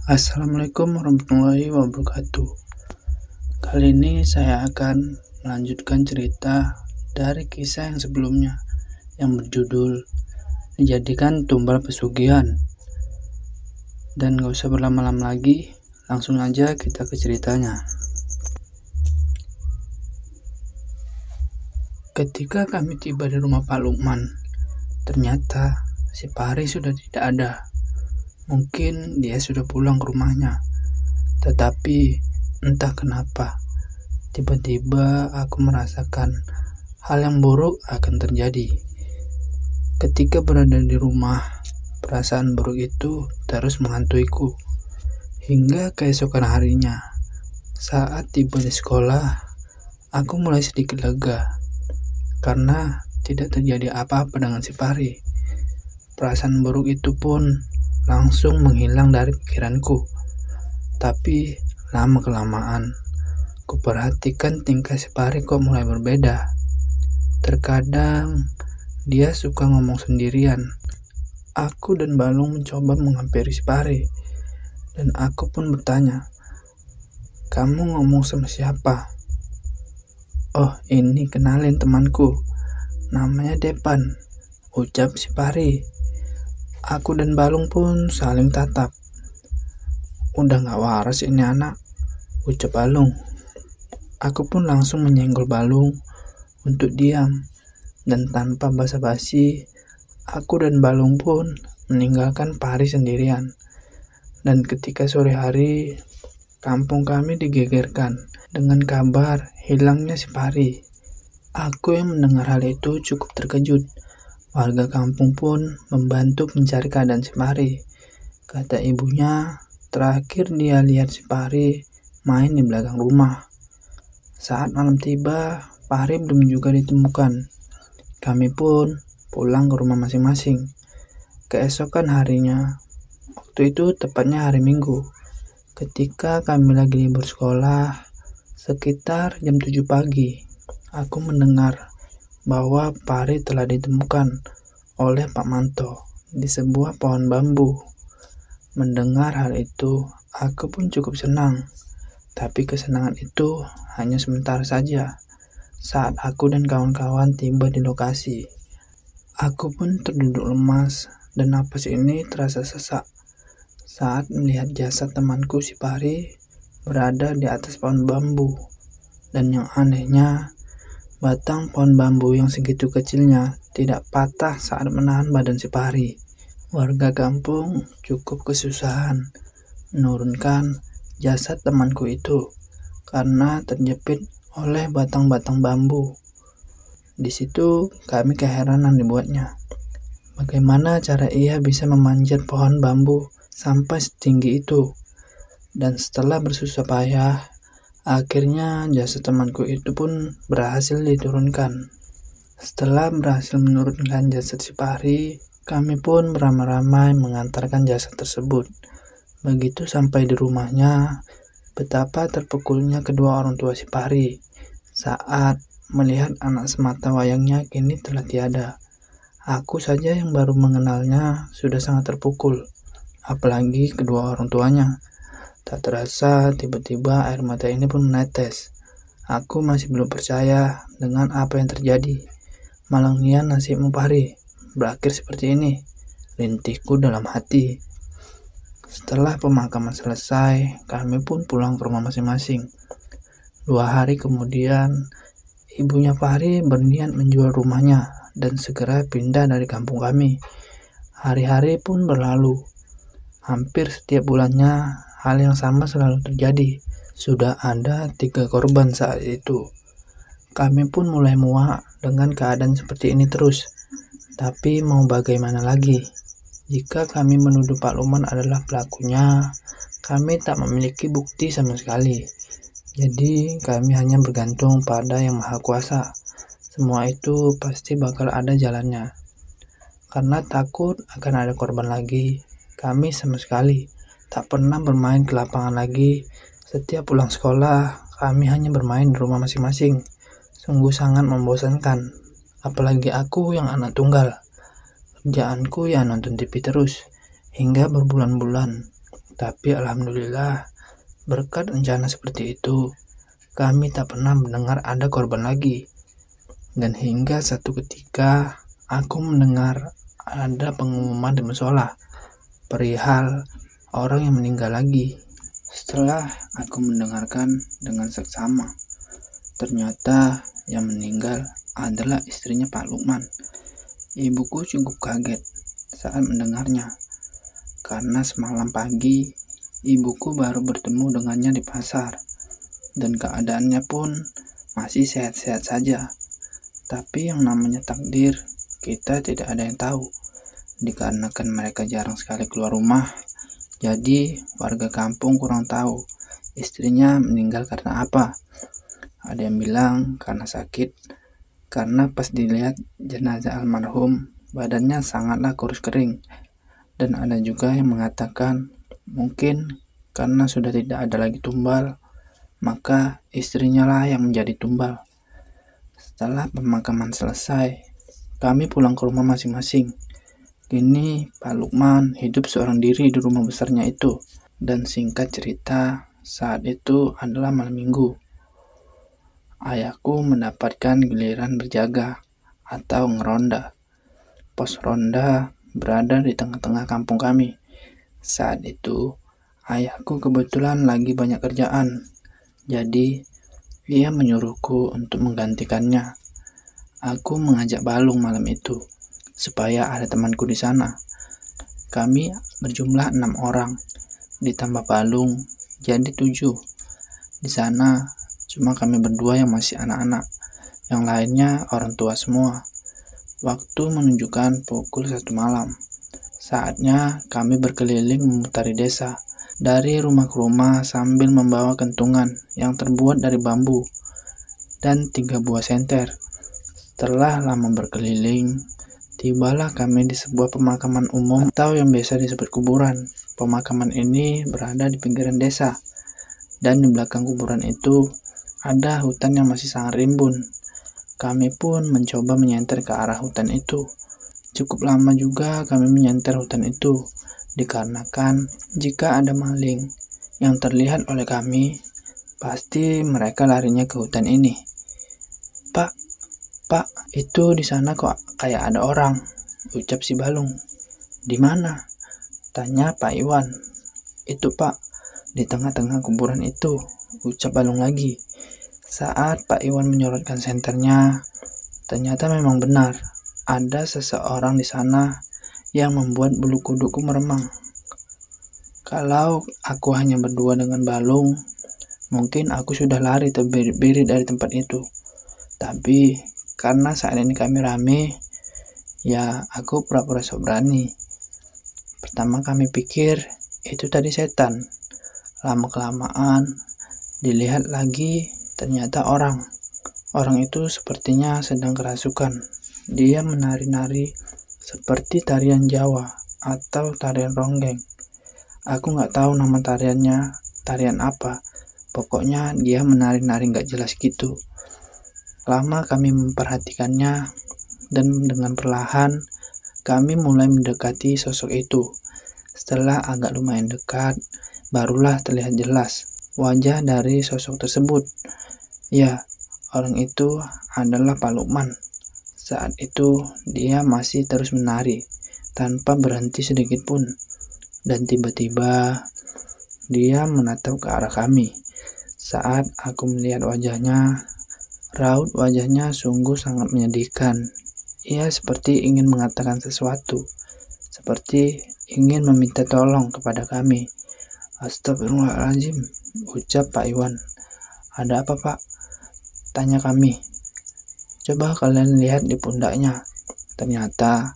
Assalamualaikum warahmatullahi wabarakatuh. Kali ini saya akan melanjutkan cerita dari kisah yang sebelumnya yang berjudul Dijadikan Tumbal Pesugihan. Dan gak usah berlama-lama lagi, langsung aja kita ke ceritanya. Ketika kami tiba di rumah Pak Lukman, ternyata si Pari sudah tidak ada. Mungkin dia sudah pulang ke rumahnya. Tetapi entah kenapa, tiba-tiba aku merasakan hal yang buruk akan terjadi. Ketika berada di rumah, perasaan buruk itu terus menghantuiku. Hingga keesokan harinya, saat tiba di sekolah, aku mulai sedikit lega. Karena tidak terjadi apa-apa dengan si Pari. Perasaan buruk itu pun langsung menghilang dari pikiranku. Tapi lama-kelamaan, kuperhatikan tingkah si Pari kok mulai berbeda. Terkadang dia suka ngomong sendirian. Aku dan Balung mencoba menghampiri si Pari. Dan aku pun bertanya, "Kamu ngomong sama siapa?" "Oh, ini kenalin temanku. Namanya Depan," ucap si Pari. Aku dan Balung pun saling tatap. "Udah gak waras ini anak," ucap Balung. Aku pun langsung menyenggol Balung untuk diam. Dan tanpa basa-basi, aku dan Balung pun meninggalkan Pari sendirian. Dan ketika sore hari, kampung kami digegerkan dengan kabar hilangnya si Pari. Aku yang mendengar hal itu cukup terkejut. Warga kampung pun membantu mencari keadaan si Pari. Kata ibunya, terakhir dia lihat si Pari main di belakang rumah. Saat malam tiba, Pari belum juga ditemukan. Kami pun pulang ke rumah masing-masing. Keesokan harinya, waktu itu tepatnya hari Minggu, ketika kami lagi libur sekolah, sekitar jam 7 pagi, aku mendengar bahwa Pari telah ditemukan oleh Pak Manto di sebuah pohon bambu. Mendengar hal itu, aku pun cukup senang. Tapi kesenangan itu hanya sebentar saja. Saat aku dan kawan-kawan tiba di lokasi, aku pun terduduk lemas dan napas ini terasa sesak saat melihat jasad temanku si Pari berada di atas pohon bambu. Dan yang anehnya, batang pohon bambu yang segitu kecilnya tidak patah saat menahan badan si Pari. Warga kampung cukup kesusahan menurunkan jasad temanku itu karena terjepit oleh batang-batang bambu. Di situ kami keheranan dibuatnya. Bagaimana cara ia bisa memanjat pohon bambu sampai setinggi itu? Dan setelah bersusah payah, akhirnya jasad temanku itu pun berhasil diturunkan. Setelah berhasil menurunkan jasad si Pari, kami pun beramai-ramai mengantarkan jasad tersebut. Begitu sampai di rumahnya, betapa terpukulnya kedua orang tua si Pari saat melihat anak semata wayangnya kini telah tiada. Aku saja yang baru mengenalnya sudah sangat terpukul, apalagi kedua orang tuanya. Tak terasa tiba-tiba air mata ini pun menetes. Aku masih belum percaya dengan apa yang terjadi. Malangnya nasibmu Pari berakhir seperti ini, rintihku dalam hati. Setelah pemakaman selesai, kami pun pulang ke rumah masing-masing. 2 hari kemudian, ibunya Pari berniat menjual rumahnya dan segera pindah dari kampung kami. Hari-hari pun berlalu. Hampir setiap bulannya, hal yang sama selalu terjadi. Sudah ada 3 korban saat itu. Kami pun mulai muak dengan keadaan seperti ini terus. Tapi mau bagaimana lagi? Jika kami menuduh Pak Lukman adalah pelakunya, kami tak memiliki bukti sama sekali. Jadi kami hanya bergantung pada Yang Maha Kuasa. Semua itu pasti bakal ada jalannya. Karena takut akan ada korban lagi, kami sama sekali tak pernah bermain ke lapangan lagi. Setiap pulang sekolah, kami hanya bermain di rumah masing-masing. Sungguh sangat membosankan. Apalagi aku yang anak tunggal. Kerjaanku ya nonton TV terus, hingga berbulan-bulan Tapi alhamdulillah, berkat rencana seperti itu, kami tak pernah mendengar ada korban lagi. Dan hingga satu ketika, aku mendengar ada pengumuman di musola perihal orang yang meninggal lagi. Setelah aku mendengarkan dengan seksama, ternyata yang meninggal adalah istrinya Pak Lukman. Ibuku cukup kaget saat mendengarnya, karena semalam pagi ibuku baru bertemu dengannya di pasar, dan keadaannya pun masih sehat-sehat saja. Tapi yang namanya takdir, kita tidak ada yang tahu. Dikarenakan mereka jarang sekali keluar rumah, jadi warga kampung kurang tahu istrinya meninggal karena apa. Ada yang bilang karena sakit, karena pas dilihat jenazah almarhum, badannya sangatlah kurus kering. Dan ada juga yang mengatakan mungkin karena sudah tidak ada lagi tumbal, maka istrinya lah yang menjadi tumbal. Setelah pemakaman selesai, kami pulang ke rumah masing-masing. Kini Pak Lukman hidup seorang diri di rumah besarnya itu. Dan singkat cerita, saat itu adalah malam minggu. Ayahku mendapatkan giliran berjaga atau ngeronda. Pos ronda berada di tengah-tengah kampung kami. Saat itu, ayahku kebetulan lagi banyak kerjaan. Jadi, ia menyuruhku untuk menggantikannya. Aku mengajak Balung malam itu, supaya ada temanku di sana. Kami berjumlah 6 orang, ditambah Balung, jadi 7. Di sana, cuma kami berdua yang masih anak-anak, yang lainnya orang tua semua. Waktu menunjukkan pukul 1 malam. Saatnya kami berkeliling memutari desa, dari rumah ke rumah sambil membawa kentungan yang terbuat dari bambu dan 3 buah senter. Setelah lama berkeliling, tibalah kami di sebuah pemakaman umum atau yang biasa disebut kuburan. Pemakaman ini berada di pinggiran desa, dan di belakang kuburan itu ada hutan yang masih sangat rimbun. Kami pun mencoba menyenter ke arah hutan itu. Cukup lama juga kami menyenter hutan itu, dikarenakan jika ada maling yang terlihat oleh kami, pasti mereka larinya ke hutan ini. Pak, itu di sana kok kayak ada orang, ucap si Balung. Di mana? Tanya Pak Iwan. Itu Pak, di tengah-tengah kuburan itu, ucap Balung lagi. Saat Pak Iwan menyorotkan senternya, ternyata memang benar, ada seseorang di sana yang membuat bulu kuduku meremang. Kalau aku hanya berdua dengan Balung, mungkin aku sudah lari terbirit-birit dari tempat itu. Tapi karena saat ini kami rame, ya aku pura-pura sok berani. Pertama kami pikir itu tadi setan. Lama-kelamaan dilihat lagi, ternyata orang. Orang itu sepertinya sedang kerasukan. Dia menari-nari seperti tarian Jawa atau tarian ronggeng. Aku nggak tahu nama tariannya, tarian apa. Pokoknya dia menari-nari nggak jelas gitu. Lama kami memperhatikannya, dan dengan perlahan kami mulai mendekati sosok itu. Setelah agak lumayan dekat, barulah terlihat jelas wajah dari sosok tersebut. Ya, orang itu adalah Pak Lukman. Saat itu dia masih terus menari tanpa berhenti sedikit pun. Dan tiba-tiba dia menatap ke arah kami. Saat aku melihat wajahnya, raut wajahnya sungguh sangat menyedihkan. Ia seperti ingin mengatakan sesuatu, seperti ingin meminta tolong kepada kami. Astagfirullahaladzim, ucap Pak Iwan. Ada apa Pak? Tanya kami. Coba kalian lihat di pundaknya. Ternyata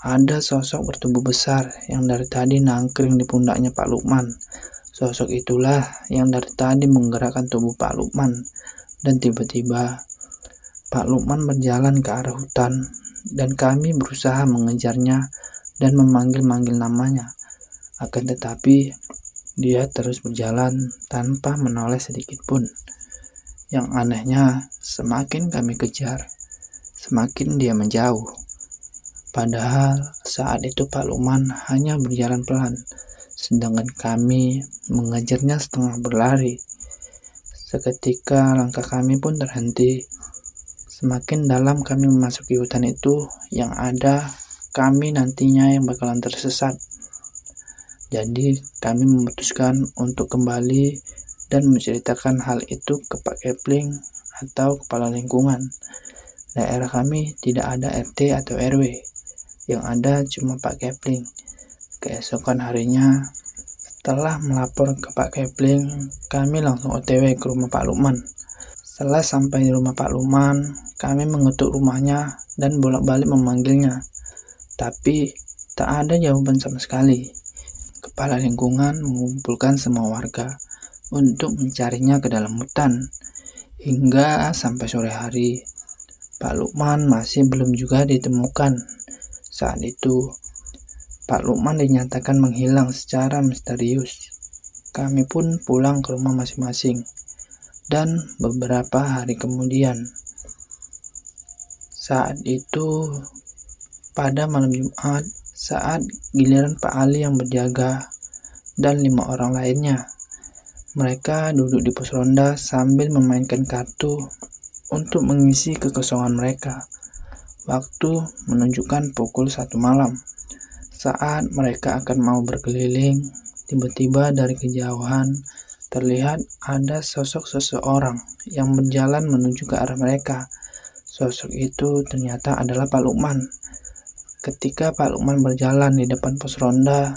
ada sosok bertubuh besar yang dari tadi nangkring di pundaknya Pak Lukman. Sosok itulah yang dari tadi menggerakkan tubuh Pak Lukman. Dan tiba-tiba Pak Lukman berjalan ke arah hutan, dan kami berusaha mengejarnya dan memanggil-manggil namanya. Akan tetapi dia terus berjalan tanpa menoleh sedikit pun. Yang anehnya, semakin kami kejar, semakin dia menjauh. Padahal saat itu Pak Lukman hanya berjalan pelan, sedangkan kami mengejarnya setengah berlari. Seketika langkah kami pun terhenti. Semakin dalam kami memasuki hutan itu, yang ada kami nantinya yang bakalan tersesat. Jadi kami memutuskan untuk kembali dan menceritakan hal itu ke Pak Kepling atau kepala lingkungan. Daerah kami tidak ada RT atau RW, yang ada cuma Pak Kepling. Keesokan harinya, setelah melapor ke Pak Kepling, kami langsung OTW ke rumah Pak Lukman. Setelah sampai di rumah Pak Lukman, kami mengetuk rumahnya dan bolak-balik memanggilnya. Tapi tak ada jawaban sama sekali. Kepala lingkungan mengumpulkan semua warga untuk mencarinya ke dalam hutan. Hingga sampai sore hari, Pak Lukman masih belum juga ditemukan. Saat itu, Pak Lukman dinyatakan menghilang secara misterius. Kami pun pulang ke rumah masing-masing. Dan beberapa hari kemudian, saat itu pada malam Jumat, saat giliran Pak Ali yang berjaga dan 5 orang lainnya, mereka duduk di pos ronda sambil memainkan kartu untuk mengisi kekosongan mereka. Waktu menunjukkan pukul 1 malam. Saat mereka akan mau berkeliling, tiba-tiba dari kejauhan terlihat ada sosok seseorang yang berjalan menuju ke arah mereka. Sosok itu ternyata adalah Pak Lukman. Ketika Pak Lukman berjalan di depan pos ronda,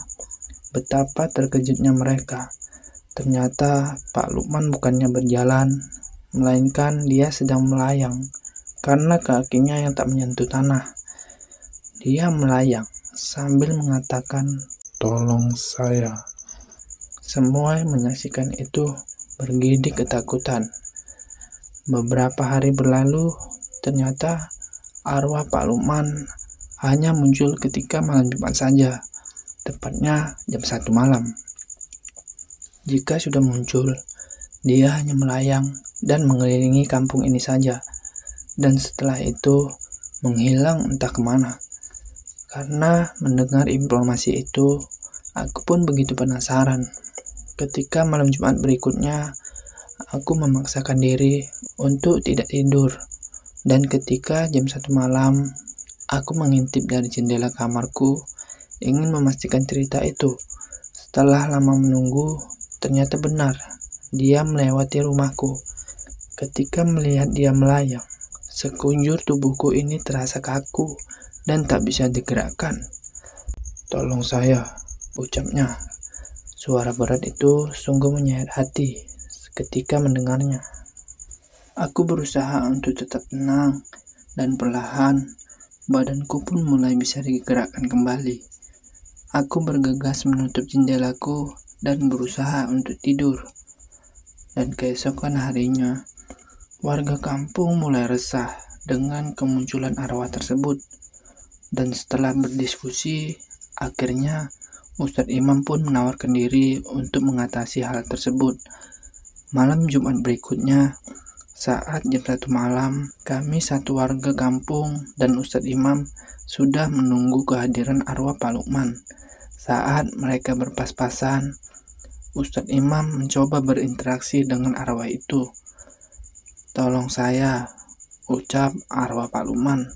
betapa terkejutnya mereka. Ternyata Pak Lukman bukannya berjalan, melainkan dia sedang melayang karena kakinya yang tak menyentuh tanah. Dia melayang sambil mengatakan, "Tolong saya." Semua yang menyaksikan itu bergidik ketakutan. Beberapa hari berlalu, ternyata arwah Pak Lukman hanya muncul ketika malam Jumat saja, tepatnya jam 1 malam. Jika sudah muncul, dia hanya melayang dan mengelilingi kampung ini saja, dan setelah itu menghilang entah kemana. Karena mendengar informasi itu, aku pun begitu penasaran. Ketika malam Jumat berikutnya, aku memaksakan diri untuk tidak tidur. Dan ketika jam 1 malam, aku mengintip dari jendela kamarku, ingin memastikan cerita itu. Setelah lama menunggu, ternyata benar, dia melewati rumahku. Ketika melihat dia melayang, sekujur tubuhku ini terasa kaku dan tak bisa digerakkan. "Tolong saya," ucapnya. Suara berat itu sungguh menyayat hati ketika mendengarnya. Aku berusaha untuk tetap tenang dan perlahan badanku pun mulai bisa digerakkan kembali. Aku bergegas menutup jendelaku dan berusaha untuk tidur. Dan keesokan harinya, warga kampung mulai resah dengan kemunculan arwah tersebut. Dan setelah berdiskusi, akhirnya Ustadz Imam pun menawarkan diri untuk mengatasi hal tersebut. Malam Jumat berikutnya, saat jam 1 malam, kami satu warga kampung dan Ustadz Imam sudah menunggu kehadiran arwah Pak Lukman. Saat mereka berpas-pasan, Ustadz Imam mencoba berinteraksi dengan arwah itu. "Tolong saya," ucap arwah Pak Lukman.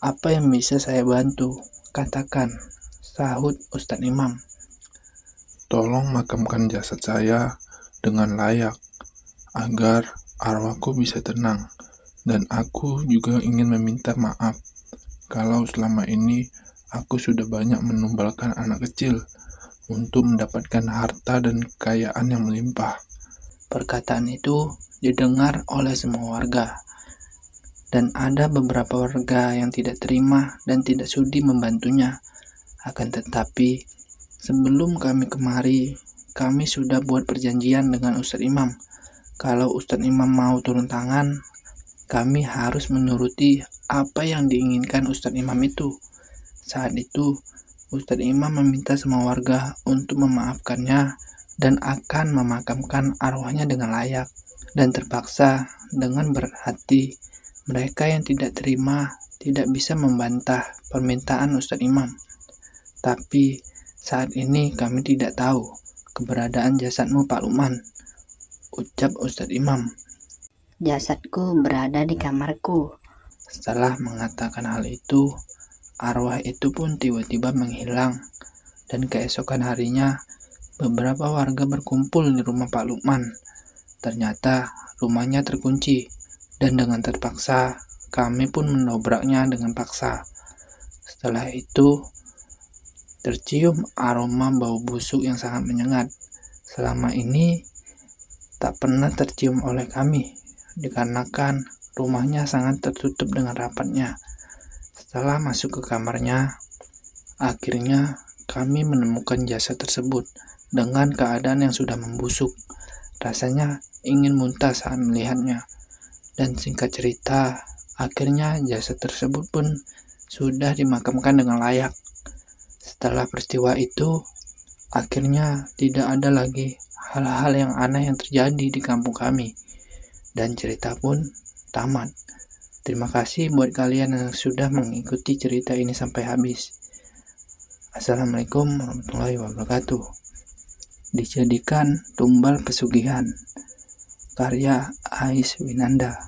"Apa yang bisa saya bantu? Katakan," sahut Ustadz Imam. "Tolong makamkan jasad saya dengan layak, agar arwahku bisa tenang. Dan aku juga ingin meminta maaf kalau selama ini aku sudah banyak menumbalkan anak kecil untuk mendapatkan harta dan kekayaan yang melimpah." Perkataan itu didengar oleh semua warga. Dan ada beberapa warga yang tidak terima dan tidak sudi membantunya. Akan tetapi, sebelum kami kemari, kami sudah buat perjanjian dengan Ustadz Imam. Kalau Ustadz Imam mau turun tangan, kami harus menuruti apa yang diinginkan Ustadz Imam itu. Saat itu, Ustadz Imam meminta semua warga untuk memaafkannya dan akan memakamkan arwahnya dengan layak. Dan terpaksa dengan berat hati, mereka yang tidak terima tidak bisa membantah permintaan Ustadz Imam. Tapi Saat ini kami tidak tahu keberadaan jasadmu, Pak Lukman, ucap Ustadz Imam. Jasadku berada di kamarku. Setelah mengatakan hal itu, arwah itu pun tiba-tiba menghilang, dan keesokan harinya beberapa warga berkumpul di rumah Pak Lukman. Ternyata rumahnya terkunci, dan dengan terpaksa kami pun mendobraknya dengan paksa. Setelah itu, tercium aroma bau busuk yang sangat menyengat. Selama ini tak pernah tercium oleh kami, dikarenakan rumahnya sangat tertutup dengan rapatnya. Setelah masuk ke kamarnya, akhirnya kami menemukan jasad tersebut dengan keadaan yang sudah membusuk. Rasanya ingin muntah saat melihatnya. Dan singkat cerita, akhirnya jasad tersebut pun sudah dimakamkan dengan layak. Setelah peristiwa itu, akhirnya tidak ada lagi hal-hal yang aneh yang terjadi di kampung kami. Dan cerita pun tamat. Terima kasih buat kalian yang sudah mengikuti cerita ini sampai habis. Assalamualaikum warahmatullahi wabarakatuh. Dijadikan tumbal pesugihan. Karya Ais Winanda.